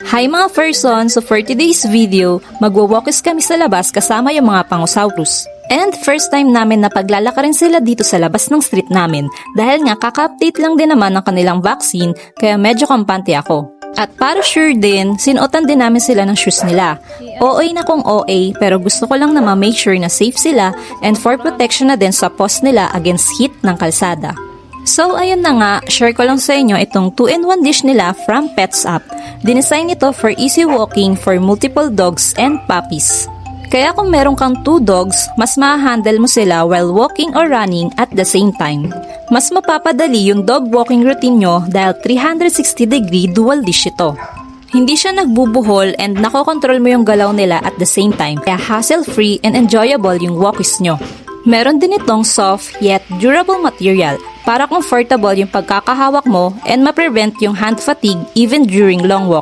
Hi mga person! So for today's video, magwa-walkies kami sa labas kasama yung mga Pangosaurus. And first time namin na paglalakarin sila dito sa labas ng street namin dahil nga kaka-update lang din naman ng kanilang vaccine kaya medyo kampante ako. At para sure din, sinuotan din namin sila ng shoes nila. OA na kung OA pero gusto ko lang na ma-make sure na safe sila and for protection na din sa paws nila against heat ng kalsada. So ayun na nga, share ko lang sa inyo itong 2-in-1 dish nila from Pets Up. Dinesign ito for easy walking for multiple dogs and puppies. Kaya kung meron kang 2 dogs, mas ma-handle mo sila while walking or running at the same time. Mas mapapadali yung dog walking routine nyo dahil 360-degree dual dish ito. Hindi siya nagbubuhol and nakokontrol mo yung galaw nila at the same time kaya hassle-free and enjoyable yung walkies nyo. Meron din itong soft yet durable material para comfortable yung pagkakahawak mo and ma-prevent yung hand fatigue even during long walk.